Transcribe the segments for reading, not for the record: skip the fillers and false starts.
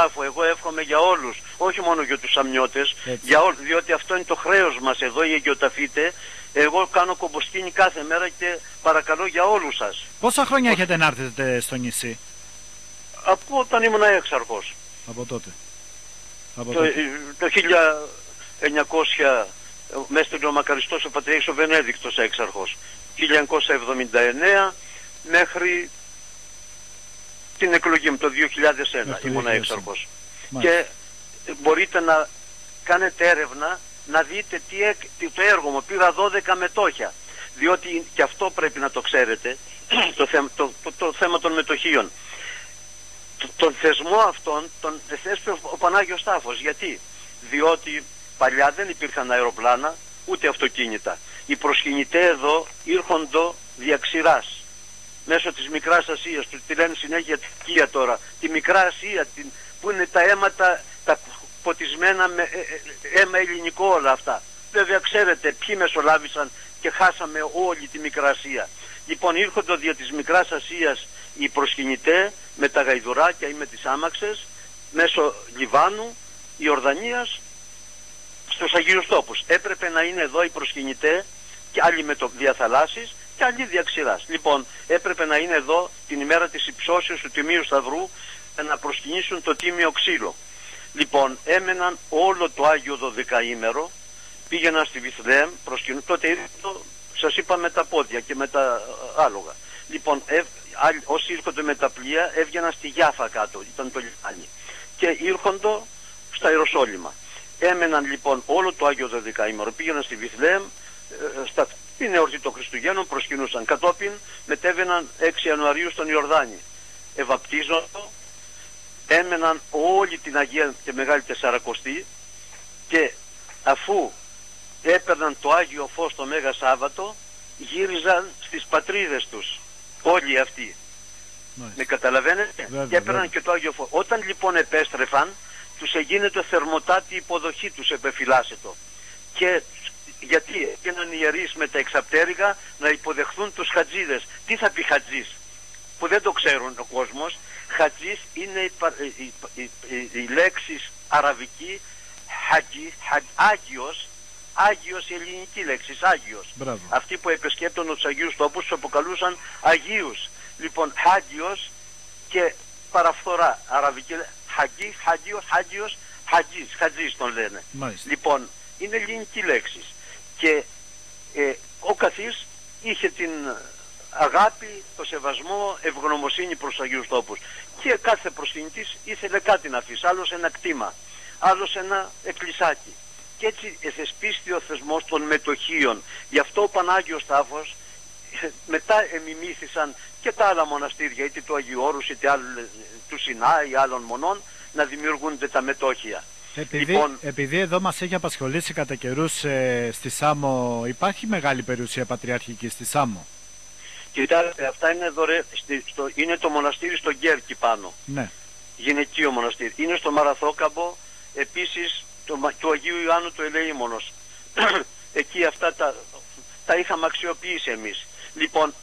τάφο. Εγώ εύχομαι για όλους, όχι μόνο για τους Σαμιώτες, για όλους, διότι αυτό είναι το χρέος μας εδώ, οι Αιγιοταφείτε. Εγώ κάνω κομποσκήνη κάθε μέρα και παρακαλώ για όλους σας. Πόσα χρόνια έχετε να έρθετε στο νησί? Από όταν ήμουν έξαρχος. Από τότε. Το 1900, μέσα στον Μακαριστός ο Πατριάρχης ο Βενέδικτος έξαρχος. 1979 μέχρι την εκλογή μου το 2001 ήμουν έξαρχος. Και μπορείτε να κάνετε έρευνα να δείτε το έργο μου. Πήγα 12 μετόχια, διότι και αυτό πρέπει να το ξέρετε, το θέμα των μετοχίων. Τον θεσμό αυτόν τον θέσπισε ο Πανάγιος Τάφος. Γιατί? Διότι παλιά δεν υπήρχαν αεροπλάνα ούτε αυτοκίνητα. Οι προσκυνητές εδώ ήρχοντο διαξηράς μέσω της Μικράς Ασίας, τη λένε συνέχεια Τουρκία τώρα, τη Μικρά Ασία, που είναι τα αίματα τα ποτισμένα με αίμα ελληνικό όλα αυτά. Βέβαια ξέρετε ποιοι μεσολάβησαν και χάσαμε όλη τη Μικρά Ασία. Λοιπόν, ήρχονται δια της Μικράς Ασίας οι προσκυνητές με τα γαϊδουράκια ή με τις άμαξες μέσω Λιβάνου, Ιορδανίας, στους Αγίους Τόπους. Έπρεπε να είναι εδώ οι προσκυνητές και άλλοι με το διαθαλάσσης και άλλοι διαξηράς. Λοιπόν, έπρεπε να είναι εδώ την ημέρα της υψώσεως του Τιμίου Σταυρού να προσκυνήσουν το Τίμιο Ξύλο. Λοιπόν, έμεναν όλο το Άγιο Δωδεκαήμερο, πήγαιναν στη Βιθλεέμ, τότε ήρθε, σας είπα, με τα πόδια και με τα άλογα. Λοιπόν, όσοι ήρχονται με τα πλοία έβγαιναν στη Γιάφα κάτω, ήταν το λιμάνι, και ήρχοντο στα Ιεροσόλυμα. Έμεναν λοιπόν όλο το Άγιο Δωδεκαήμερο, πήγαιναν στη Βιθλεέμ, την εορτή των Χριστουγέννων, προσκυνούσαν. Κατόπιν μετέβαιναν 6 Ιανουαρίου στον Ιορδάνη, ευαπτίζονται, έμεναν όλη την Αγία και Μεγάλη Τεσσαρακοστή, και αφού έπαιρναν το Άγιο Φως το Μέγα Σάββατο, γύριζαν στις πατρίδες τους όλοι αυτοί. Με καταλαβαίνετε? Και έπαιρναν και το Άγιο Φως. Όταν λοιπόν επέστρεφαν, τους έγινε το θερμοτάτη υποδοχή, τους επεφυλάσσετο. Και γιατί έγιναν ιερείς με τα εξαπτέρυγα να υποδεχθούν τους χατζίδες. Τι θα πει χατζής, που δεν το ξέρουν ο κόσμος? Χατζής είναι η λέξη αραβική χατζή, Άγιος, Άγιος, η ελληνική λέξη, Άγιος. Μπράβο. Αυτοί που επισκέπτονταν τους Αγίους Τόπους τους αποκαλούσαν Αγίους. Λοιπόν, Χάγιος και παραφθορά αραβική, Χαγί, Χάγιος, Χάγιος, Χατζής, Χατζής τον λένε. Μάλιστα. Λοιπόν, είναι ελληνική λέξη. Και ο καθής είχε την αγάπη, το σεβασμό, ευγνωμοσύνη προς τους Αγίους Τόπους. Και κάθε προσκυνητής ήθελε κάτι να αφήσει, άλλος ένα κτήμα, άλλος ένα εκκλησάκι. Και έτσι εθεσπίστη ο θεσμός των μετοχίων. Γι' αυτό ο Πανάγιος Τάφος μετά εμιμήθησαν και τα άλλα μοναστήρια, είτε του Αγίου Όρους είτε του Σινά ή άλλων μονών, να δημιουργούνται τα μετόχια. Επειδή εδώ μας έχει απασχολήσει κατά καιρούς στη Σάμο, υπάρχει μεγάλη περιουσία πατριαρχική στη Σάμο? Κοιτάξτε, αυτά είναι είναι το μοναστήρι στο Γκέρκι πάνω. Ναι. Γυναικείο μοναστήρι. Είναι στο Μαραθόκαμπο, επίσης του Αγίου Ιωάννου του Ελεήμονος. Εκεί αυτά τα είχαμε αξιοποιήσει εμείς. Λοιπόν,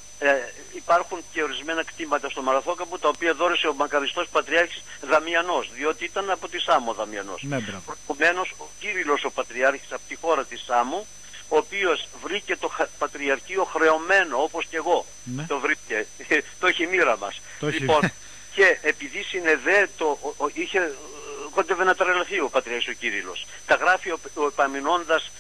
υπάρχουν και ορισμένα κτήματα στο Μαραθόκαμπο, τα οποία δώρεσε ο Μακαριστός Πατριάρχης Δαμιανός, διότι ήταν από τη Σάμο Δαμιανός. Ναι, προηγουμένως ο Κύριλλος ο Πατριάρχης από τη χώρα της Σάμου, ο οποίος βρήκε το Πατριαρχείο χρεωμένο, όπως και εγώ. Ναι. Το βρήκε, το έχει μοίρα μας. Λοιπόν, και επειδή συνεδέτο, κόντευε να τρελαθεί ο Πατριάρχης ο Κύριλλος. Τα γράφει ο Επαμεινώντας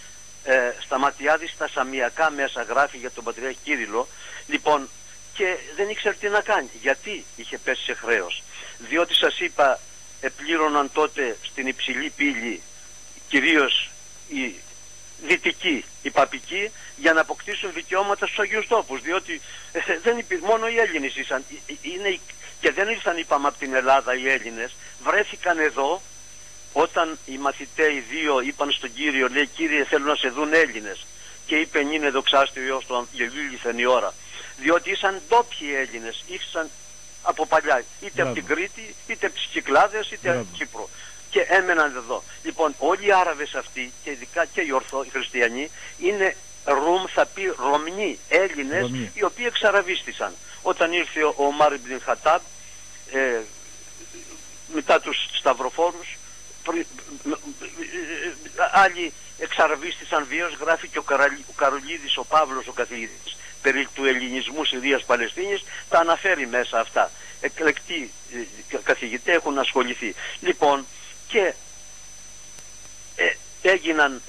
Σταματιάδης στα σαμιακά μέσα, γράφει για τον Πατριάρχη Κύριλλο. Λοιπόν, και δεν ήξερε τι να κάνει. Γιατί είχε πέσει σε χρέος? Διότι σας είπα, επλήρωναν τότε στην υψηλή πύλη, κυρίως οι δυτικοί, οι παπικοί, για να αποκτήσουν δικαιώματα στους Αγίους Τόπους. Διότι μόνο οι Έλληνες ήσαν. Και δεν ήρθαν, είπαμε, από την Ελλάδα οι Έλληνες. Βρέθηκαν εδώ όταν οι μαθητές οι δύο είπαν στον Κύριο, λέει, Κύριε, θέλουν να σε δουν Έλληνες. Και είπε, είναι δοξάστη ο Υιός του Αγίου ήλθεν η ώρα. Διότι ήσαν ντόπιοι Έλληνες, ήρθαν από παλιά, είτε από την Κρήτη, είτε από τις Κυκλάδες, είτε από την Κύπρο. Και έμεναν εδώ. Λοιπόν, όλοι οι Άραβες αυτοί, και ειδικά και οι χριστιανοί, είναι θα πει Ρωμνοί Έλληνες, οι οποίοι εξαραβίστησαν. Όταν ήρθε ο Ομάρ Ιμπν Χατάμπ, μετά τους σταυροφόρους, άλλοι εξαρβίστησαν βίως. Γράφει και ο Καρολίδης, ο Παύλος ο καθηγητής, περί του ελληνισμού Συρίας Παλαιστίνης, τα αναφέρει μέσα αυτά. Εκλεκτοί καθηγητές έχουν ασχοληθεί. Λοιπόν, και έγιναν,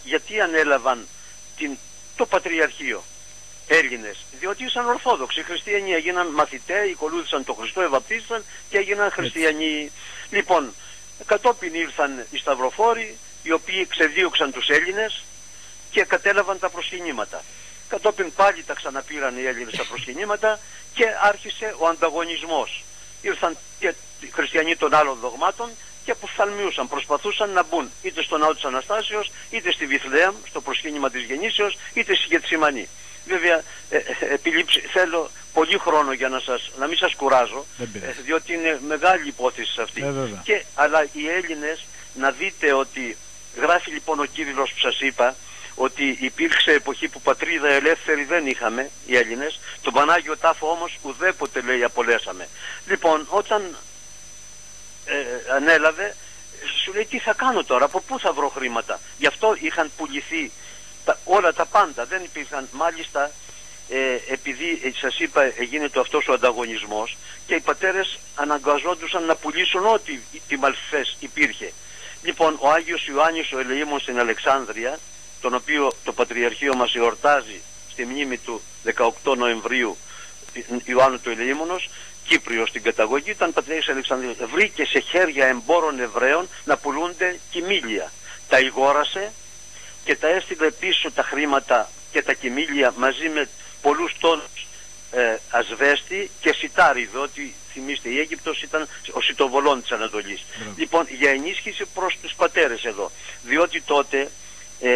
γιατί ανέλαβαν το Πατριαρχείο Έλληνες? Διότι ήσαν Ορθόδοξοι. Οι χριστιανοί έγιναν μαθητές, ακολούθησαν τον Χριστό, ευαπτίστησαν και έγιναν χριστιανοί. Λοιπόν, κατόπιν ήρθαν οι σταυροφόροι, οι οποίοι ξεδίωξαν τους Έλληνες και κατέλαβαν τα προσκυνήματα. Κατόπιν πάλι τα ξαναπήραν οι Έλληνες τα προσκυνήματα και άρχισε ο ανταγωνισμός. Ήρθαν και οι χριστιανοί των άλλων δογμάτων και αποφθαλμιούσαν, προσπαθούσαν να μπουν είτε στο ναό της Αναστάσεως, είτε στη Βιθλεέμ, στο προσκύνημα της Γεννήσεως, είτε στη Γετσιμανή. Βέβαια, θέλω πολύ χρόνο για να μην σας κουράζω, διότι είναι μεγάλη υπόθεση αυτή. Αλλά οι Έλληνες, να δείτε ότι γράφει λοιπόν ο Κύριλλος που σας είπα, ότι υπήρξε εποχή που πατρίδα ελεύθερη δεν είχαμε οι Έλληνες, τον Πανάγιο Τάφο όμως ουδέποτε, λέει, απολέσαμε. Λοιπόν, όταν ανέλαβε, σου λέει τι θα κάνω τώρα, από πού θα βρω χρήματα? Γι' αυτό είχαν πουληθεί όλα τα πάντα, δεν υπήρχαν. Μάλιστα, επειδή σας είπα γίνεται αυτός ο ανταγωνισμός και οι πατέρες αναγκαζόντουσαν να πουλήσουν ό,τι τιμαλφές υπήρχε. Λοιπόν, ο Άγιος Ιωάννης ο Ελεήμων στην Αλεξάνδρεια, τον οποίο το Πατριαρχείο μας εορτάζει στη μνήμη του 18 Νοεμβρίου, Ιωάννου του Ελεήμονος, Κύπριος στην καταγωγή, ήταν πατριάρχης Αλεξανδρίας. Βρήκε σε χέρια εμπόρων Εβραίων να πουλούνται κυμήλια. Τα ηγόρασε και τα έστειλε πίσω τα χρήματα και τα κυμήλια μαζί με πολλούς τόνους ασβέστη και σιτάρι, διότι θυμίστε η Αίγυπτος ήταν ο σιτοβολών της Ανατολής. Λοιπόν, για ενίσχυση προς τους πατέρες εδώ, διότι τότε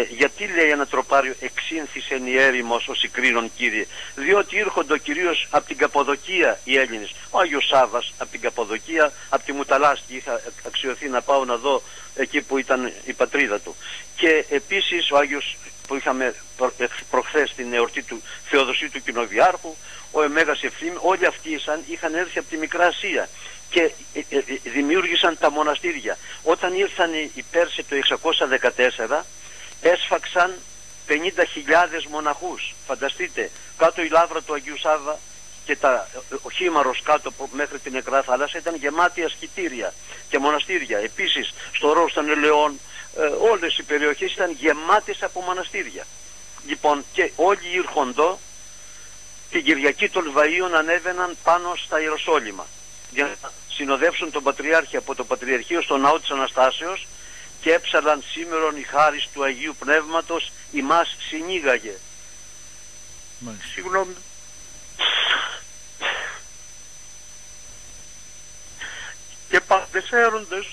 γιατί λέει ένα τροπάριο εξήνθησεν η έρημος ως ικρίνων Κύριε? Διότι ήρχονται κυρίως από την Καποδοκία οι Έλληνες. Ο Άγιος Σάββας από την Καποδοκία, από τη Μουταλάσκη, είχα αξιωθεί να πάω να δω εκεί που ήταν η πατρίδα του. Και επίσης ο Άγιος που είχαμε προχθές την εορτή του Θεοδοσίου του Κοινοβιάρχου, ο Μέγας Ευθύμης, όλοι αυτοί είχαν έρθει από τη Μικρά Ασία και δημιούργησαν τα μοναστήρια. Όταν ήρθαν οι Πέρσοι το 614, έσφαξαν 50.000 μοναχούς. Φανταστείτε, κάτω η λάβρα του Αγίου Σάββα και ο Χήμαρος κάτω μέχρι την Νεκρά Θάλασσα ήταν γεμάτη ασκητήρια και μοναστήρια. Επίσης στο Ρος των Ελαιών όλες οι περιοχές ήταν γεμάτες από μοναστήρια. Λοιπόν, και όλοι οι ήρχοντο την Κυριακή των Βαΐων ανέβαιναν πάνω στα Ιεροσόλυμα για να συνοδεύσουν τον Πατριάρχη από το Πατριαρχείο στο ναό της Αναστάσεως και έψαλαν σήμερον η χάρις του Αγίου Πνεύματος ημάς συνήγαγε. Συγγνώμη. Και παντεσέροντες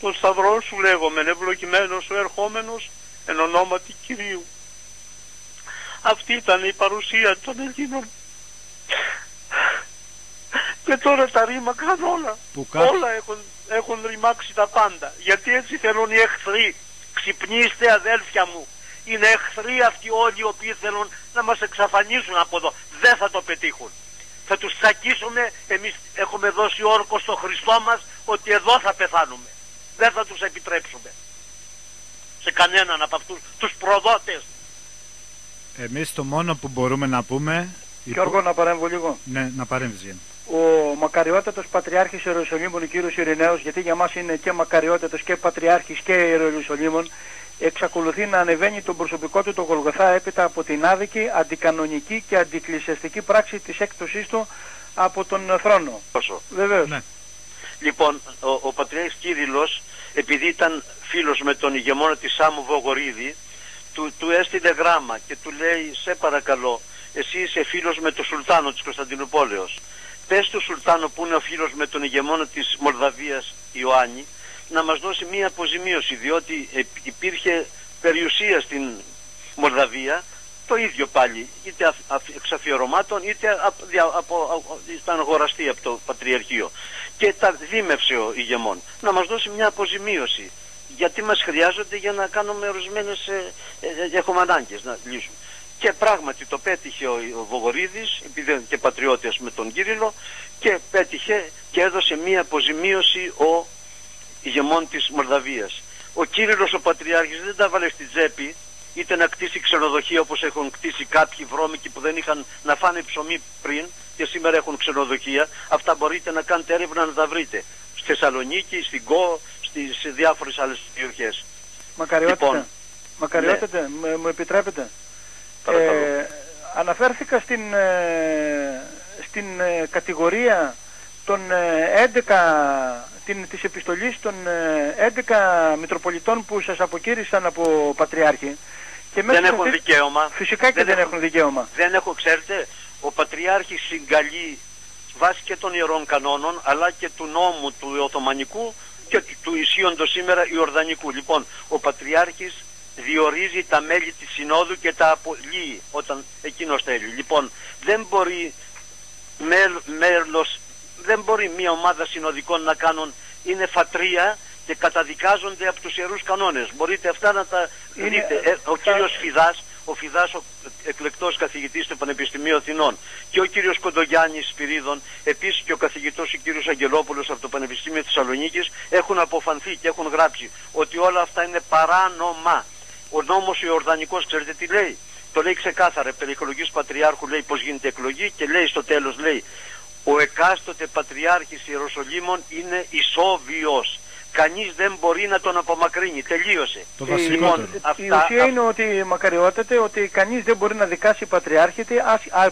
τον Σταυρό σου λέγομεν ευλογημένος ο ερχόμενος εν ονόματι Κυρίου. Αυτή ήταν η παρουσία των Ελλήνων. Και τώρα τα ρήμαξαν όλα. Όλα έχουν ρημάξει τα πάντα. Γιατί έτσι θέλουν οι εχθροί. Ξυπνήστε αδέλφια μου. Είναι εχθροί αυτοί όλοι οι οποίοι θέλουν να μας εξαφανίσουν από εδώ. Δεν θα το πετύχουν. Θα τους τσακίσουμε. Εμείς έχουμε δώσει όρκο στο Χριστό μας ότι εδώ θα πεθάνουμε. Δεν θα τους επιτρέψουμε σε κανέναν από αυτούς τους προδότες. Εμείς το μόνο που μπορούμε να πούμε... Γιώργο, να παρέμβω λίγο. Ναι, να παρέμβεις, Γιάννη. Ο μακαριότατος Πατριάρχης Ιερουσαλήμων, ο κύριος Ειρηναίος, γιατί για μας είναι και μακαριότατος και Πατριάρχης και Ιερουσαλήμων, εξακολουθεί να ανεβαίνει τον προσωπικό του το Γολγοθά έπειτα από την άδικη, αντικανονική και αντικλησιαστική πράξη της έκπτωσής του από τον θρόνο. Βεβαίως. Ναι. Λοιπόν, ο Πατριάρχης Κύριλλος, επειδή ήταν φίλος με τον ηγεμόνα της Σάμου Βογορίδη, του έστειλε γράμμα και του λέει, σε παρακαλώ, εσύ είσαι φίλος με τον Σουλτάνο της Κωνσταντινούπολεως. Πες του Σουλτάνο που είναι ο φίλος με τον ηγεμόνα της Μολδαβίας Ιωάννη να μας δώσει μία αποζημίωση, διότι υπήρχε περιουσία στην Μολδαβία, το ίδιο πάλι, είτε εξ αφιερωμάτων είτε ήταν αγοραστή από το Πατριαρχείο. Και τα δίμευσε ο ηγεμόν να μας δώσει μια αποζημίωση, γιατί μας χρειάζονται για να κάνουμε ορισμένες, έχουμε ανάγκες να λύσουμε. Και πράγματι το πέτυχε ο Βογορίδης, επειδή είναι και πατριώτης με τον Κύριλλο, και πέτυχε και έδωσε μία αποζημίωση ο ηγεμόν της Μολδαβίας. Ο Κύριλλος ο Πατριάρχης δεν τα βάλε στη τσέπη, είτε να κτίσει ξενοδοχεία όπως έχουν κτίσει κάποιοι βρώμικοι που δεν είχαν να φάνε ψωμί πριν και σήμερα έχουν ξενοδοχεία. Αυτά μπορείτε να κάνετε έρευνα να τα βρείτε. Στη Θεσσαλονίκη, στην ΚΟ, σε διάφορες άλλες περιοχές. Μακαριότατε, ναι. Μου επιτρέπετε. Αναφέρθηκα στην κατηγορία των 11, της επιστολής των 11 Μητροπολιτών που σας αποκήρυσαν από Πατριάρχη. Και δεν έχουν δικαίωμα. Φυσικά και δεν έχουν δικαίωμα. Δεν έχω, ξέρετε, ο Πατριάρχης συγκαλεί βάσει και των Ιερών Κανόνων αλλά και του νόμου του Οθωμανικού και του ισχύοντος σήμερα Ιορδανικού. Λοιπόν, ο Πατριάρχης διορίζει τα μέλη της Συνόδου και τα απολύει όταν εκείνος θέλει. Λοιπόν, δεν μπορεί δεν μπορεί μια ομάδα συνοδικών να κάνουν, είναι φατρία και καταδικάζονται από τους Ιερούς Κανόνες. Μπορείτε αυτά να τα δείτε. Ο κύριος Φιδάς, ο εκλεκτός καθηγητής του Πανεπιστημίου Αθηνών, και ο κύριος Κοντογιάννης Σπυρίδων, επίσης και ο καθηγητός ο κύριος Αγγελόπουλος από το Πανεπιστήμιο Θεσσαλονίκης, έχουν αποφανθεί και έχουν γράψει ότι όλα αυτά είναι παράνομα. Ο νόμος ο Ιορδανικός, ξέρετε τι λέει? Το λέει ξεκάθαρα, περί εκλογής Πατριάρχου λέει πως γίνεται εκλογή και λέει στο τέλος, λέει, ο εκάστοτε Πατριάρχης Ιεροσολύμων είναι ισόβιος. Κανείς δεν μπορεί να τον απομακρύνει. Τελείωσε. Η ουσία είναι ότι, μακαριότατε, ότι κανείς δεν μπορεί να δικάσει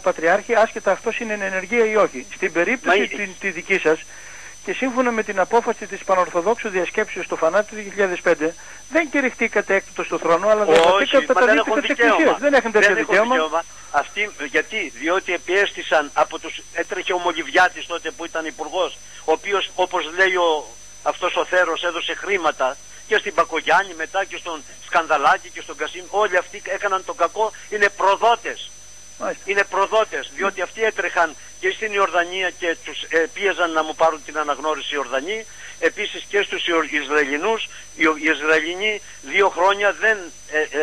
Πατριάρχη άσχετα αυτός είναι εν ενεργεία ή όχι. Στην περίπτωση τη δική σας, και σύμφωνα με την απόφαση της Πανορθοδόξου Διασκέψεως του Φανάτου του 2005, δεν κηρυχτήκατε έκτοτο στο θρόνο, αλλά διαπατήκατε τα δίκτυα της Εκκλησίας. Δεν έχουν τέτοιο δικαίωμα. Αυτοί, γιατί? Διότι επιέστησαν από τους... Έτρεχε ο Μολυβιάτης τότε που ήταν υπουργός, ο οποίος, όπως λέει αυτός ο Θέρος, έδωσε χρήματα και στην Πακογιάννη μετά και στον Σκανδαλάκη και στον Κασίμ. Όλοι αυτοί έκαναν το κακό, είναι προδότες. Είναι προδότες, διότι αυτοί έτρεχαν και στην Ιορδανία και τους πίεζαν να μου πάρουν την αναγνώριση οι Ιορδανοί, επίσης και στους Ισραηλινούς. Οι Ισραηλινοί 2 χρόνια δεν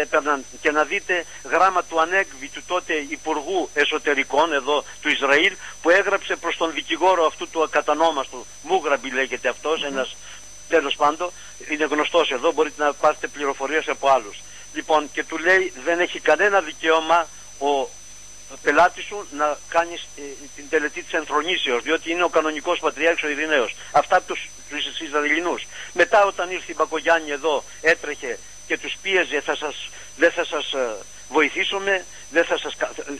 έπαιρναν, και να δείτε γράμμα του Ανέγκβη, του τότε Υπουργού Εσωτερικών εδώ του Ισραήλ, που έγραψε προς τον δικηγόρο αυτού του ακατανόμαστου, Μούγραμπι λέγεται αυτός, ένας τέλος πάντων, είναι γνωστός εδώ, μπορείτε να πάρετε πληροφορίες από άλλους. Λοιπόν, και του λέει δεν έχει κανένα δικαίωμα ο πελάτη σου να κάνεις την τελετή της ενθρονήσεως, διότι είναι ο κανονικός Πατριάρχης ο Ειρηναίος. Αυτά από τους Ισραηλινούς. Μετά όταν ήρθε η Μπακογιάννη εδώ, έτρεχε και τους πίεζε, δεν θα σας βοηθήσουμε,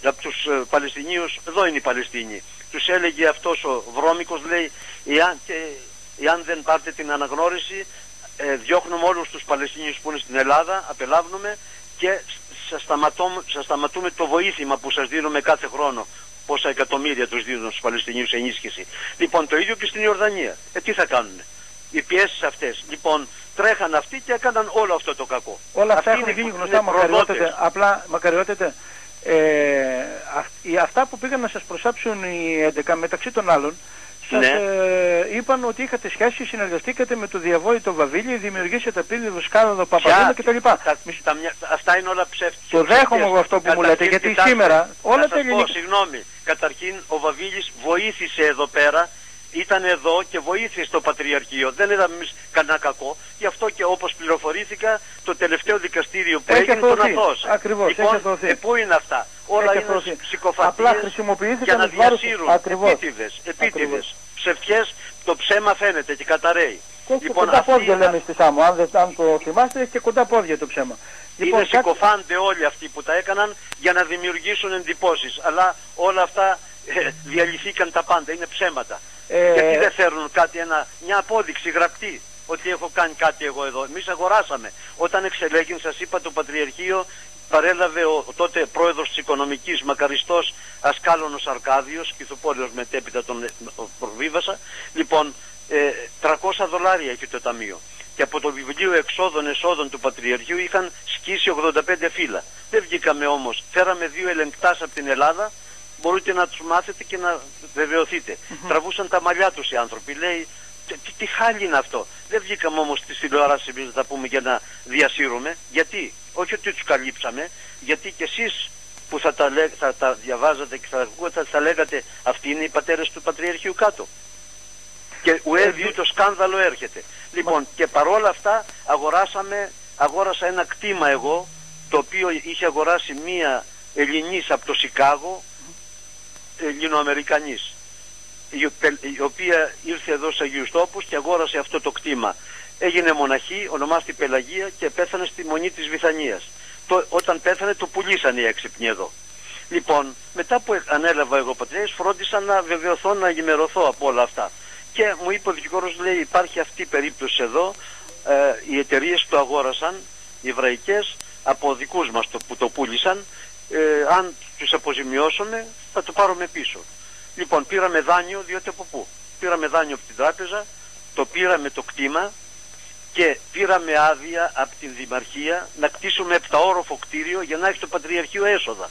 από τους Παλαιστινίους, εδώ είναι οι Παλαιστίνοι. Τους έλεγε αυτός ο βρώμικος, λέει, εάν δεν πάρετε την αναγνώριση, διώχνουμε όλους τους Παλαιστινίους που είναι στην Ελλάδα, απελάβνουμε και σας σταματούμε το βοήθημα που σας δίνουμε κάθε χρόνο. Πόσα εκατομμύρια τους δίνουν στους Παλαιστινίους ενίσχυση. Λοιπόν, το ίδιο και στην Ιορδανία. Τι θα κάνουν? Οι πιέσεις αυτές. Λοιπόν, τρέχαν αυτοί και έκαναν όλο αυτό το κακό. Όλα αυτά έχουν γίνει γνωστά, μακαριότατε. Απλά, μακαριότατε, αυτά που πήγαν να σας προσάψουν οι 11 μεταξύ των άλλων, σας είπαν ότι είχατε σχέση, συνεργαστήκατε με το διαβόητο Βαβίλη, δημιουργήσατε επίδεδο σκάνδαλο Παπαδίνο κτλ. Αυτά είναι όλα ψεύτικα. Το δέχομαι εγώ αυτό που μου λέτε, γιατί σήμερα όλα τα ελληνικά... Συγγνώμη, καταρχήν ο Βαβίλης βοήθησε εδώ πέρα, ήταν εδώ και βοήθησε το Πατριαρχείο. Δεν είδαμε εμείς κανένα κακό. Γι' αυτό και όπως πληροφορήθηκα, το τελευταίο δικαστήριο που έγινε τον αθώωσε. Ακριβώς, λοιπόν, έχει αθώωθεί. Πού είναι αυτά? Όλα είναι ψυχοφατίες για να διασύρουν επίτηδες. Ψευτιές, το ψέμα φαίνεται και καταραίει. Και κοντά πόδια λέμε στη Σάμο, αν το θυμάστε, και κοντά πόδια το ψέμα. Είναι συκοφάντε όλοι αυτοί που τα έκαναν για να δημιουργήσουν εντυπώσεις. Αλλά όλα αυτά διαλυθήκαν τα πάντα, είναι ψέματα. Γιατί δεν θέλουν κάτι, μια απόδειξη γραπτή ότι έχω κάνει κάτι εγώ εδώ? Εμείς αγοράσαμε. Όταν εξελέγην, σας είπα, το Πατριαρχείο παρέλαβε ο τότε πρόεδρος της Οικονομικής, μακαριστός Ασκάλωνος Αρκάδιος, Κηθοπόλεως μετέπειτα τον προβίβασα. Λοιπόν, $300 έχει το ταμείο. Και από το βιβλίο εξόδων-εσόδων του Πατριαρχείου είχαν σκίσει 85 φύλλα. Δεν βγήκαμε όμως. Φέραμε 2 ελεγκτάς από την Ελλάδα. Μπορείτε να τους μάθετε και να βεβαιωθείτε. Τραβούσαν τα μαλλιά τους οι άνθρωποι. Λέει, τι χάλι είναι αυτό? Δεν βγήκαμε όμως στις τηλεοράσεις να τα πούμε για να διασύρουμε. Γιατί? Όχι ότι τους καλύψαμε, γιατί και εσείς που θα τα διαβάζατε και θα λέγατε αυτοί είναι οι πατέρες του Πατριαρχείου κάτω. Και ουέδι το σκάνδαλο έρχεται. Λοιπόν, και παρόλα αυτά αγόρασα ένα κτήμα εγώ, το οποίο είχε αγοράσει μία Ελληνής από το Σικάγο, Ελληνοαμερικανής, η οποία ήρθε εδώ στους Αγίους Τόπους και αγόρασε αυτό το κτήμα. Έγινε μοναχή, ονομάστηκε Πελαγία και πέθανε στη Μονή της Βυθανίας. Όταν πέθανε το πουλήσαν οι έξυπνοι εδώ. Λοιπόν, μετά που ανέλαβα εγώ πατριάρχης, φρόντισα να βεβαιωθώ, να ενημερωθώ από όλα αυτά. Και μου είπε ο δικηγόρος, λέει, υπάρχει αυτή η περίπτωση εδώ, οι εταιρείες το αγόρασαν, οι εβραϊκές, από δικούς μας που το πούλησαν, αν τους αποζημιώσουμε θα το πάρουμε πίσω. Λοιπόν, πήραμε δάνειο, διότι από πού? Πήραμε δάνειο από την τράπεζα, το πήραμε το κτήμα και πήραμε άδεια από την Δημαρχία να κτίσουμε 7όροφο κτίριο για να έχει το Πατριαρχείο έσοδα.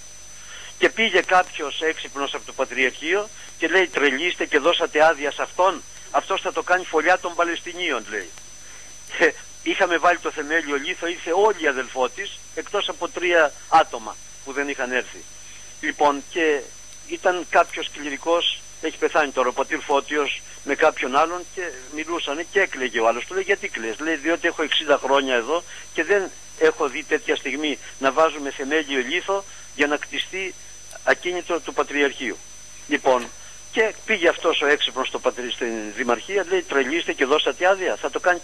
Και πήγε κάποιος έξυπνος από το Πατριαρχείο και λέει, τρελήστε και δώσατε άδεια σε αυτόν, αυτός θα το κάνει φωλιά των Παλαιστινίων, λέει. Και είχαμε βάλει το θεμέλιο λίθο, ήρθε όλοι οι αδελφότης, εκτός από 3 άτομα που δεν είχαν έρθει. Λοιπόν, και ήταν κάποιος κληρικός, έχει πεθάνει τώρα ο πατήρ Φώτιος με κάποιον άλλον και μιλούσανε και έκλαιγε ο άλλος. Του λέει, γιατί κλαις? Λέει, διότι έχω 60 χρόνια εδώ και δεν έχω δει τέτοια στιγμή να βάζουμε θεμέλιο λίθο για να κτιστεί ακίνητο του Πατριαρχείου. Λοιπόν, και πήγε αυτός ο έξυπνος στην Δημαρχία, λέει, τρελήστε και δώσατε άδεια, θα το κάνει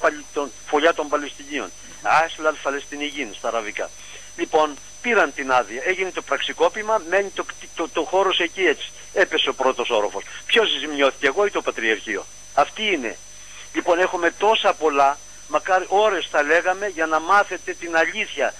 φωλιά των Παλαιστινίων. Άσλαλ Φαλαιστινιγίν στα αραβικά. Λοιπόν, πήραν την άδεια, έγινε το πραξικόπημα, μένει το χώρος εκεί έτσι. Έπεσε ο πρώτος όροφος. Ποιος ζημιώθηκε, εγώ ή το Πατριαρχείο? Αυτή είναι. Λοιπόν, έχουμε τόσα πολλά, μακάρι ώρες θα λέγαμε, για να μάθετε την αλήθεια,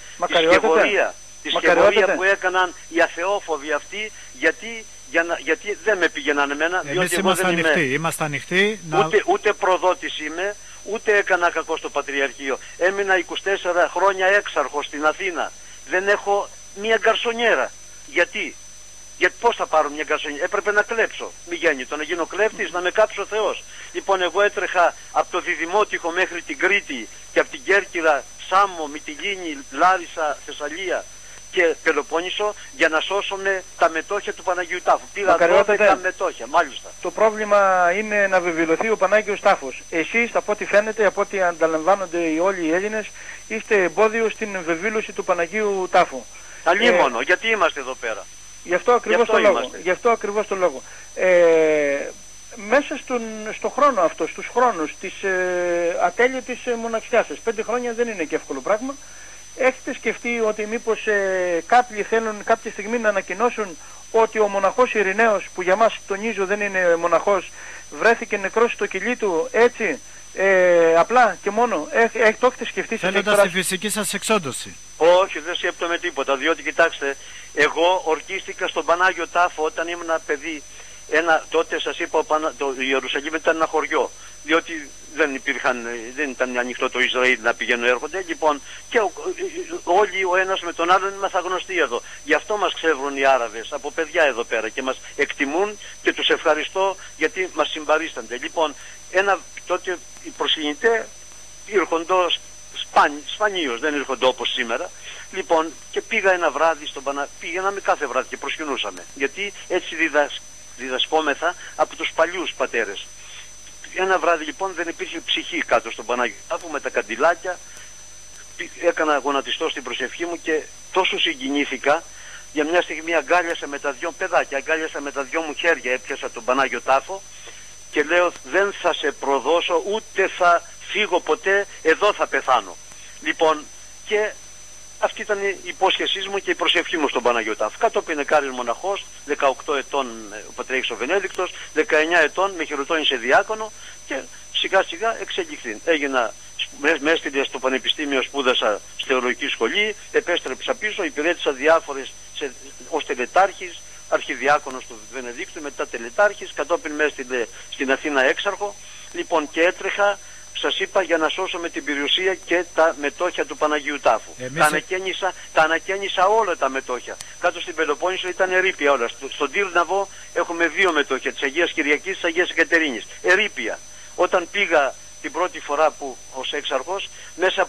τη σκευωρία που έκαναν οι αθεόφοβοι αυτοί, γιατί δεν με πήγαιναν εμένα, διότι εγώ δεν είμαστε ανοιχτοί. Ούτε προδότης είμαι, ούτε έκανα κακό στο Πατριαρχείο. Έμεινα 24 χρόνια έξαρχος στην Αθήνα. Δεν έχω μία γκαρσονιέρα. Γιατί πώς θα πάρω μια γκαρσονιέρα? Έπρεπε να κλέψω. Μη γέννητο, να γίνω κλέφτης, να με κάψει ο Θεός. Λοιπόν, εγώ έτρεχα από το Διδημότυχο μέχρι την Κρήτη και από την Κέρκυρα, Σάμο, Μυτιλήνη, Λάρισα, Θεσσαλία και Πελοπόννησο για να σώσουμε τα μετόχια του Παναγίου Τάφου. Πήγα 12 μετόχια, μάλιστα. Το πρόβλημα είναι να βεβαιωθεί ο Πανάγιος Τάφος. Εσείς, από ό,τι φαίνεται, από ό,τι ανταλαμβάνονται όλοι οι Έλληνες, είστε εμπόδιο στην βεβήλωση του Παναγίου Τάφου. Αλίμονο, γιατί είμαστε εδώ πέρα? Γι' αυτό ακριβώς το λόγο. Μέσα στο χρόνο αυτό, στους χρόνους της ατέλειωτης μοναξιάς σας, 5 χρόνια δεν είναι και εύκολο πράγμα. Έχετε σκεφτεί ότι μήπως κάποιοι θέλουν κάποια στιγμή να ανακοινώσουν ότι ο μοναχός Ειρηναίος, που για μας τονίζω δεν είναι μοναχός, βρέθηκε νεκρός στο κελί του έτσι, απλά και μόνο? Το έχετε σκεφτεί? Θέλοντας τη φυσική σας εξόντωση? Όχι, δεν σκέπτομαι τίποτα, διότι κοιτάξτε, εγώ ορκίστηκα στον Πανάγιο Τάφο όταν ήμουν παιδί. Τότε σας είπα, το Ιερουσαλήμ ήταν ένα χωριό, διότι δεν ήταν ανοιχτό το Ισραήλ να πηγαίνουν έρχονται. Λοιπόν, και όλοι ο ένας με τον άλλον είμαστε γνωστοί εδώ. Γι' αυτό μας ξεύρουν οι Άραβες από παιδιά εδώ πέρα και μας εκτιμούν και τους ευχαριστώ γιατί μας συμπαρίστανται. Λοιπόν, τότε οι προσληνητές ήρχοντο σπανίως, δεν ήρχοντο όπως σήμερα. Λοιπόν, και πήγα ένα βράδυ πήγαμε κάθε βράδυ και προσκυνούσαμε, γιατί έτσι διδασκόμεθα από τους παλιούς πατέρες. Ένα βράδυ λοιπόν δεν υπήρχε ψυχή κάτω στον Πανάγιο Τάφο με τα καντιλάκια. Έκανα γονατιστό στην προσευχή μου και τόσο συγκινήθηκα. Για μια στιγμή αγκάλιασα με τα δυο παιδάκια, αγκάλιασα με τα δυο μου χέρια, έπιασα τον Πανάγιο Τάφο και λέω, δεν θα σε προδώσω, ούτε θα φύγω ποτέ, εδώ θα πεθάνω. Λοιπόν, και αυτή ήταν η υπόσχεσή μου και η προσευχή μου στον Παναγιο Τάφο. Κατόπιν εκάρης μοναχός, 18 ετών ο Πατριάρχης ο Βενέδικτος, 19 ετών με χειροτώνησε διάκονο και σιγά σιγά εξελιχθεί. Με έστειλε στο Πανεπιστήμιο, σπούδασα στη θεολογική σχολή, επέστρεψα πίσω, υπηρέτησα διάφορες ως τελετάρχης, αρχιδιάκονος του Βενεδίκτου, μετά τελετάρχης, κατόπιν με έστειλε στην Αθήνα έξαρχο. Λοιπόν, και έτρεχα, σας είπα, για να σώσουμε την περιουσία και τα μετόχια του Παναγίου Τάφου. Τα ανακαίνισα όλα τα μετόχια. Κάτω στην Πελοπόννησο ήταν ερείπια όλα. Στον Τύρναβο έχουμε 2 μετόχια, της Αγίας Κυριακής, της Αγίας Εκατερίνης. Ερείπια. Όταν πήγα την πρώτη φορά που ως έξαρχος, μέσα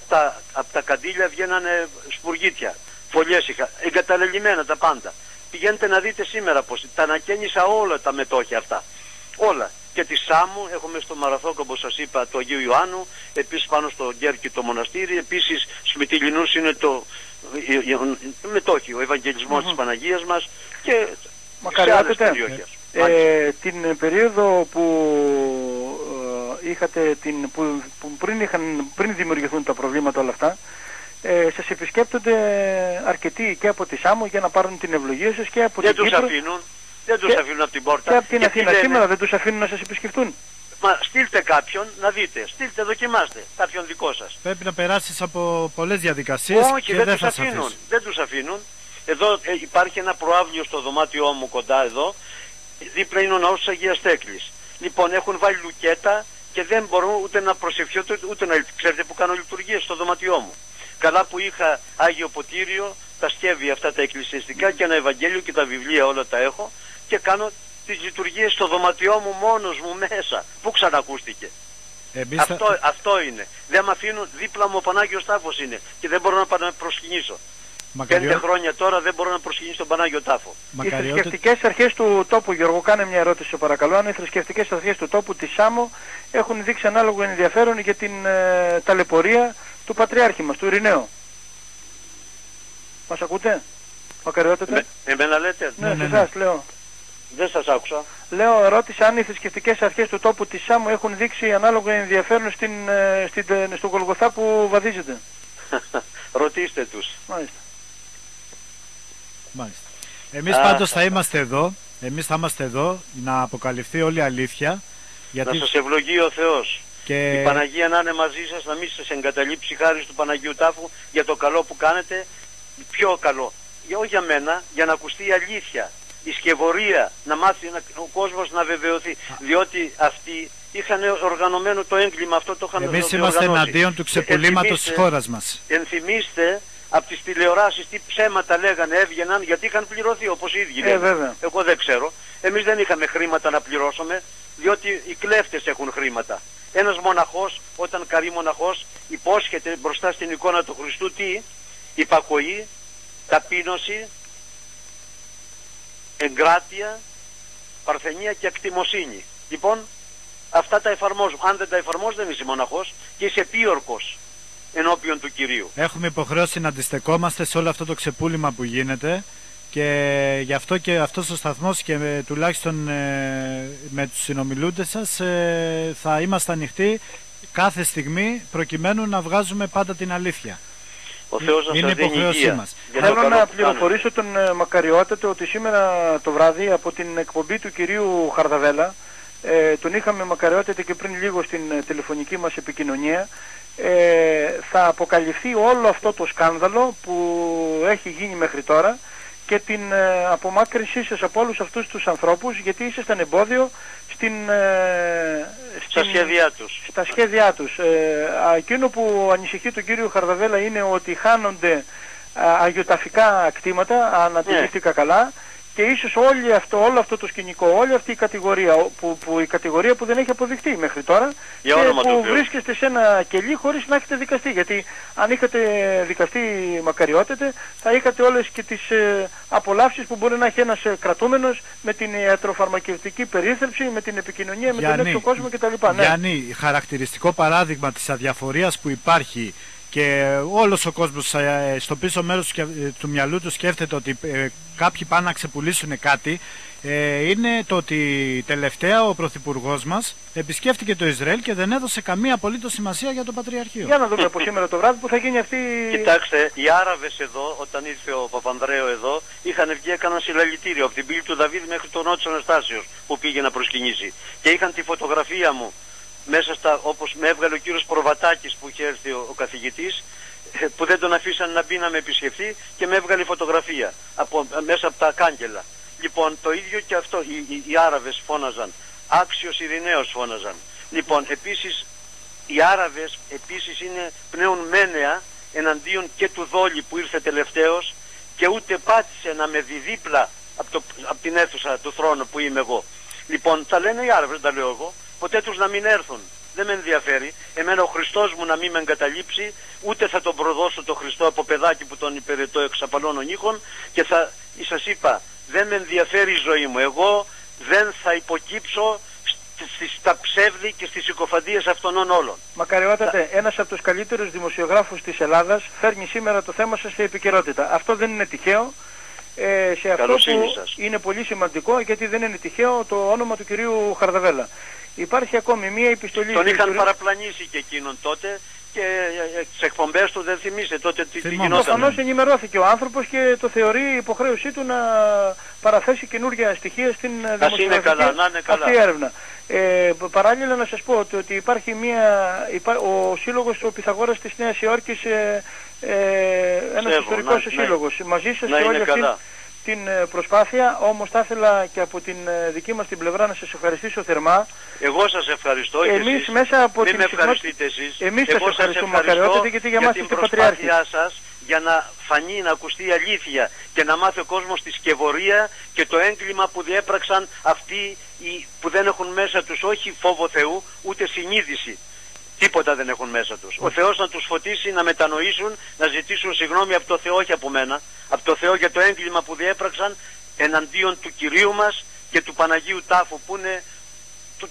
από τα καντήλια βγαίνανε σπουργίτια. Φωλιές είχα, εγκαταλελειμμένα τα πάντα. Πηγαίνετε να δείτε σήμερα πως τα ανακαίνισα όλα τα μετόχια αυτά. Όλα. Και τη Σάμου, έχουμε στο Μαραθώκο, όπως σας είπα, του Αγίου Ιωάννου, επίσης πάνω στο Γκέρκι το μοναστήρι, επίσης στους Μυτιληνούς είναι το μετόχιο, ο Ευαγγελισμός της Παναγίας μας και σε άλλες περιοχές. Την περίοδο που είχατε, πριν δημιουργηθούν τα προβλήματα όλα αυτά, σας επισκέπτονται αρκετοί και από τη Σάμο για να πάρουν την ευλογία σας και από την Κύπρο. Δεν τους αφήνουν από την πόρτα. Και από την Αθήνα σήμερα δεν τους αφήνουν να σας επισκεφτούν. Μα στείλτε κάποιον να δείτε. Στείλτε, δοκιμάστε κάποιον δικό σας. Πρέπει να περάσεις από πολλές διαδικασίες. Όχι, δεν τους αφήνουν. Δεν τους αφήνουν. Εδώ υπάρχει ένα προάβλιο στο δωμάτιό μου κοντά εδώ. Δίπλα είναι ο ναός της Αγίας Θέκλης. Λοιπόν, έχουν βάλει λουκέτα και δεν μπορώ ούτε να προσευχηθώ ούτε να... Ξέρετε που κάνω λειτουργίες στο δωμάτιό μου. Καλά που είχα Άγιο Ποτήριο, τα σκεύη αυτά τα εκκλησιαστικά και ένα Ευαγγέλιο και τα βιβλία όλα τα έχω και κάνω τις λειτουργίες στο δωματιό μου μόνος μου μέσα. Πού ξανακούστηκε? Αυτό είναι. Δεν με αφήνουν, δίπλα μου ο Πανάγιος Τάφος είναι και δεν μπορώ να προσκυνήσω. 5 χρόνια τώρα δεν μπορώ να προσκυνήσω τον Πανάγιο Τάφο. Οι θρησκευτικές αρχές του τόπου, Γιώργο, κάνε μια ερώτηση σε παρακαλώ. Αν οι θρησκευτικές αρχές του τόπου της Σάμο έχουν δείξει ανάλογο ενδιαφέρον για την ταλαιπωρία του Πατριάρχη μας, του Ειρηναίου. Μας ακούτε? Μακαριότατε. Εμένα λέτε? Ναι, εσάς λέω. Δεν σας άκουσα. Λέω, ρώτησα αν οι θρησκευτικές αρχές του τόπου της Σάμου έχουν δείξει ανάλογο ενδιαφέρον στο Γολγοθά που βαδίζεται. Ρωτήστε τους. Μάλιστα. Εμείς πάντως θα είμαστε εδώ. Εμείς θα είμαστε εδώ να αποκαλυφθεί όλη η αλήθεια. Γιατί... Να σας ευλογεί ο Θεός. Και... Η Παναγία να είναι μαζί σας, να μην σας εγκαταλείψει, χάρη του Παναγίου Τάφου για το καλό που κάνετε. Πιο καλό. Όχι για μένα, για να ακουστεί η αλήθεια. Η σκευωρία, να μάθει ο κόσμος να βεβαιωθεί. Διότι αυτοί είχαν οργανωμένο το έγκλημα αυτό, το είχαν οργανώσει. Εμείς είμαστε εναντίον του ξεπουλήματος της χώρας μας. Ενθυμίστε από τις τηλεοράσεις τι ψέματα λέγανε, έβγαιναν, γιατί είχαν πληρωθεί όπως οι ίδιοι λένε. Εγώ δεν ξέρω. Εμείς δεν είχαμε χρήματα να πληρώσουμε, διότι οι κλέφτες έχουν χρήματα. Ένας μοναχός, όταν καρεί μοναχός, υπόσχεται μπροστά στην εικόνα του Χριστού τι? Υπακοή, ταπείνωση, εγκράτεια, παρθενία και ακτιμοσύνη. Λοιπόν, αυτά τα εφαρμόζουμε. Αν δεν τα εφαρμόζεις δεν είσαι μοναχός και είσαι πίορκος ενώπιον του Κυρίου. Έχουμε υποχρέωση να αντιστεκόμαστε σε όλο αυτό το ξεπούλημα που γίνεται και γι' αυτό και αυτός ο σταθμός και τουλάχιστον με τους συνομιλούντες σας θα είμαστε ανοιχτοί κάθε στιγμή προκειμένου να βγάζουμε πάντα την αλήθεια. Ο Θεός να είναι σας δίνει υγεία. Μας. Θέλω να πληροφορήσω τον Μακαριότατο ότι σήμερα το βράδυ από την εκπομπή του κυρίου Χαρδαβέλα, τον είχαμε Μακαριότατο και πριν λίγο στην τηλεφωνική μας επικοινωνία, θα αποκαλυφθεί όλο αυτό το σκάνδαλο που έχει γίνει μέχρι τώρα και την απομάκρυνσή σας από όλους αυτούς τους ανθρώπους, γιατί ήσασταν εμπόδιο στα σχέδιά τους. Εκείνο που ανησυχεί τον κύριο Χαρδαβέλα είναι ότι χάνονται αγιοταφικά κτήματα, αν αντιλήφθηκα καλά, και ίσως όλο αυτό το σκηνικό, όλη αυτή η κατηγορία η κατηγορία που δεν έχει αποδειχτεί μέχρι τώρα και που βρίσκεστε σε ένα κελί χωρίς να έχετε δικαστεί. Γιατί αν είχατε δικαστεί, Μακαριότατε, θα είχατε όλες και τις απολαύσεις που μπορεί να έχει ένας κρατούμενος με την ιατροφαρμακευτική περίθαλψη, με την επικοινωνία με τον έξω κόσμο κτλ. Γιάννη, χαρακτηριστικό παράδειγμα της αδιαφορίας που υπάρχει και όλος ο κόσμος στο πίσω μέρος του μυαλού του σκέφτεται ότι κάποιοι πάνε να ξεπουλήσουν κάτι, είναι το ότι τελευταία ο Πρωθυπουργός μας επισκέφτηκε το Ισραήλ και δεν έδωσε καμία απολύτως σημασία για το Πατριαρχείο. Για να δούμε από σήμερα το βράδυ που θα γίνει αυτή... Κοιτάξτε, οι Άραβες εδώ, όταν ήρθε ο Παπανδρέου εδώ, είχαν βγει, έκαναν συλλαλητήριο από την πύλη του Δαβίδ μέχρι τον νότο της Αναστάσεως που πήγε να προσκυνήσει. Και είχαν τη φωτογραφία μου μέσα όπως με έβγαλε ο κύριος Προβατάκης που είχε έρθει ο καθηγητής, που δεν τον αφήσαν να μπει να με επισκεφθεί και με έβγαλε φωτογραφία μέσα από τα κάγκελα. Λοιπόν, το ίδιο και αυτό, οι Άραβες φώναζαν, άξιος Ειρηναίος φώναζαν. Λοιπόν, επίσης, οι Άραβες επίσης είναι πνέουν μένεα εναντίον και του Δόλη που ήρθε τελευταίος και ούτε πάτησε να με δει δίπλα από την αίθουσα του θρόνου που είμαι εγώ. Λοιπόν, τα λένε οι Άραβες, τα λέω εγώ. Ποτέ τους να μην έρθουν. Δεν με ενδιαφέρει. Εμένα ο Χριστός μου να μην με εγκαταλείψει, ούτε θα τον προδώσω το Χριστό από παιδάκι που τον υπηρετώ εξ απαλών ονείχων και σας είπα, δεν με ενδιαφέρει η ζωή μου. Εγώ δεν θα υποκύψω στα ψεύδη και στις συκοφαντίες αυτών όλων. Μακαριότατε, ένας από τους καλύτερους δημοσιογράφους της Ελλάδας φέρνει σήμερα το θέμα σας σε επικαιρότητα. Αυτό δεν είναι τυχαίο. Σε αυτό που είναι πολύ σημαντικό, γιατί δεν είναι τυχαίο το όνομα του κυρίου Χαρδαβέλα. Υπάρχει ακόμη μία επιστολή. Τον είχαν παραπλανήσει και εκείνον τότε και τις εκπομπές του δεν θυμίστε τότε τι γινόταν. Προφανώς ενημερώθηκε ο άνθρωπος και το θεωρεί υποχρέωσή του να παραθέσει καινούργια στοιχεία στην δημοσιογραφική αυτή έρευνα. Παράλληλα να σας πω ότι υπάρχει ο σύλλογος ο Πυθαγόρας της Νέας Υόρκης, ένας ιστορικός σύλλογος. Μαζί σας σε όλη αυτή την προσπάθεια, όμως θα ήθελα και από την δική μας την πλευρά να σας ευχαριστήσω θερμά. Εγώ σας ευχαριστώ. Εμείς μέσα από μην με ευχαριστείτε εσείς. Εμείς σας ευχαριστούμε, Μακαριότατε, γιατί για μας είστε πατριάρχη. Για την προσπάθειά σας, για να φανεί, να ακουστεί η αλήθεια και να μάθει ο κόσμος τη σκευωρία και το έγκλημα που διέπραξαν αυτοί που δεν έχουν μέσα τους όχι φόβο Θεού, ούτε συνείδηση. Τίποτα δεν έχουν μέσα τους. Ο Θεός να τους φωτίσει, να μετανοήσουν, να ζητήσουν συγγνώμη από το Θεό, όχι από μένα. Από το Θεό για το έγκλημα που διέπραξαν εναντίον του Κυρίου μας και του Παναγίου Τάφου, που είναι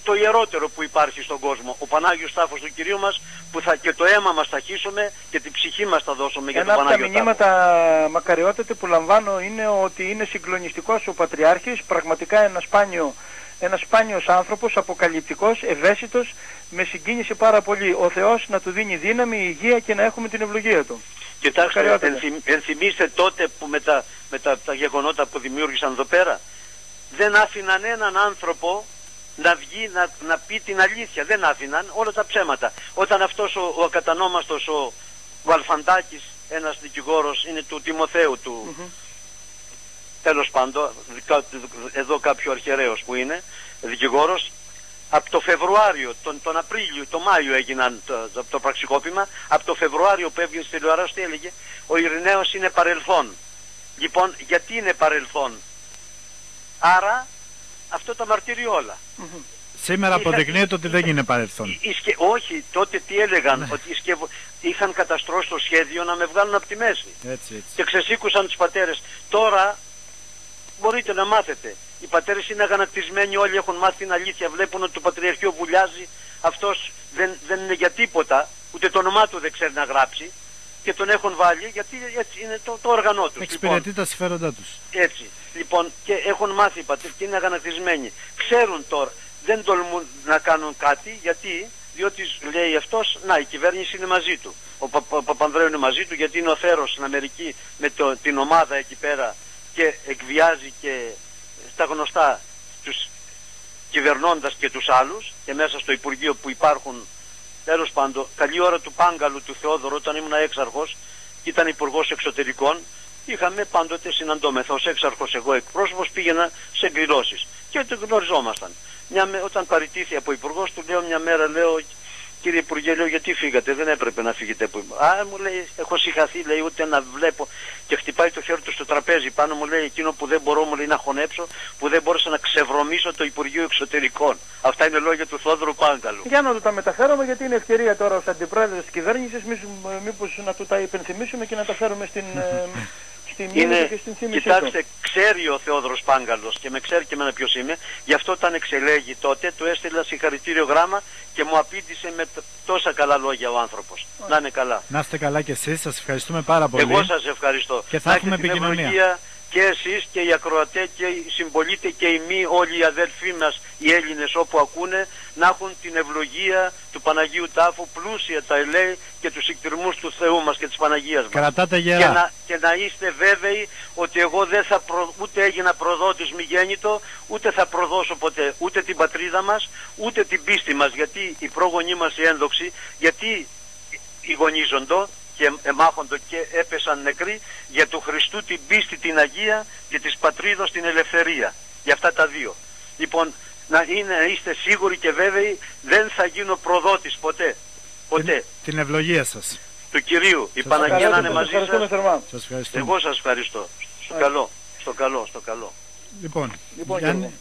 το ιερότερο που υπάρχει στον κόσμο. Ο Πανάγιος Τάφος του Κυρίου μας, που και το αίμα μας θα χύσουμε και την ψυχή μας θα δώσουμε για τον Πανάγιο Τάφο. Ένα από τα μηνύματα, Μακαριότατε, που λαμβάνω είναι ότι είναι συγκλονιστικός ο Πατριάρχης, πραγματικά ένας σπάνιος άνθρωπος, αποκαλυπτικός, ευαίσθητος, με συγκίνησε πάρα πολύ. Ο Θεός να του δίνει δύναμη, υγεία και να έχουμε την ευλογία του. Κοιτάξτε, ενθυμίστε τότε που με τα γεγονότα που δημιούργησαν εδώ πέρα, δεν άφηναν έναν άνθρωπο να βγει να πει την αλήθεια. Δεν άφηναν όλα τα ψέματα. Όταν αυτός ο ακατανόμαστος ο Αλφαντάκης, ένας δικηγόρος, είναι του Τιμοθέου του... Τέλος πάντων, εδώ κάποιο αρχιερέος που είναι δικηγόρος, από το Φεβρουάριο, τον Απρίλιο, τον Μάιο έγιναν το πραξικόπημα, από το Φεβρουάριο που έβγαινε στη τηλεόραση τι έλεγε, ο Ειρηναίος είναι παρελθόν. Λοιπόν, γιατί είναι παρελθόν? Άρα αυτό το μαρτύρει όλα. Σήμερα αποδεικνύεται ότι δεν είναι παρελθόν. Όχι, τότε τι έλεγαν, ότι είχαν καταστρώσει το σχέδιο να με βγάλουν από τη μέση. Έτσι. Και ξεσήκουσαν τους πατέρες. Τώρα μπορείτε να μάθετε. Οι πατέρες είναι αγανακτισμένοι, όλοι έχουν μάθει την αλήθεια. Βλέπουν ότι το Πατριαρχείο βουλιάζει. Αυτός δεν είναι για τίποτα, ούτε το όνομά του δεν ξέρει να γράψει. Και τον έχουν βάλει γιατί έτσι είναι το όργανό τους. Εξυπηρετεί τα συμφέροντά τους. Έτσι. Λοιπόν, και έχουν μάθει οι πατέρες και είναι αγανακτισμένοι. Ξέρουν τώρα, δεν τολμούν να κάνουν κάτι, διότι λέει αυτός, η κυβέρνηση είναι μαζί του. Ο Παπανδρέου είναι μαζί του, γιατί είναι ο θέρος στην Αμερική με την ομάδα εκεί πέρα και εκβιάζει και στα γνωστά τους κυβερνώντας και τους άλλους, και μέσα στο Υπουργείο που υπάρχουν. Τέλος πάντων, καλή ώρα του Πάγκαλου του Θεόδωρου, όταν ήμουν έξαρχος και ήταν υπουργός εξωτερικών, είχαμε πάντοτε συναντώμεθα ως έξαρχος, εγώ εκπρόσωπος, πήγαινα σε εκδηλώσεις και το γνωριζόμασταν. Όταν παραιτήθη από υπουργός, του λέω μια μέρα, λέω, κύριε Υπουργέ, λέω, γιατί φύγατε, δεν έπρεπε να φύγετε. Μου λέει, έχω συγχαθεί, λέει, ούτε να βλέπω. Και χτυπάει το χέρι του στο τραπέζι πάνω, μου λέει, εκείνο που δεν μπορώ, μου λέει, να χωνέψω, που δεν μπόρεσα να ξεβρωμίσω το Υπουργείο Εξωτερικών. Αυτά είναι λόγια του Θόδωρου Πάγκαλου. Για να του τα μεταφέρουμε, γιατί είναι ευκαιρία τώρα ως αντιπρόεδρος της κυβέρνησης, μήπως να του τα υπενθυμίσουμε και να τα φέρουμε στην... Κοιτάξτε, ξέρει ο Θεόδωρος Πάγκαλος και με ξέρει και εμένα ποιος είμαι. Γι' αυτό όταν εξελέγει τότε του έστειλα συγχαρητήριο γράμμα και μου απήντησε με τόσα καλά λόγια ο άνθρωπος. Να είναι καλά. Να είστε καλά και εσείς, σας ευχαριστούμε πάρα πολύ. Εγώ σας ευχαριστώ. Και θα έχουμε επικοινωνία. Και εσείς και οι ακροατές και οι συμπολίτες και οι μη, όλοι οι αδελφοί μας οι Έλληνες όπου ακούνε, να έχουν την ευλογία του Παναγίου Τάφου, πλούσια τα ελέη και τους εκτιρμούς του Θεού μας και της Παναγίας μας. Κρατάτε γερά. Και να είστε βέβαιοι ότι εγώ δεν θα ούτε έγινα προδότης μη γέννητο, ούτε θα προδώσω ποτέ ούτε την πατρίδα μας, ούτε την πίστη μας, γιατί οι πρόγονοί μας οι ένδοξοι, γιατί οι γονίζοντο και εμάχοντο και έπεσαν νεκροί για του Χριστού την πίστη την Αγία και της πατρίδος την ελευθερία. Για αυτά τα δύο. Λοιπόν, να είστε σίγουροι και βέβαιοι, δεν θα γίνω προδότης ποτέ. Ποτέ. Την ευλογία σας. Του Κυρίου. Η Παναγία να είναι μαζί σας. Σας Εγώ σας ευχαριστώ. Στο καλό. Στο καλό. Στο καλό. Λοιπόν, Γιάννη,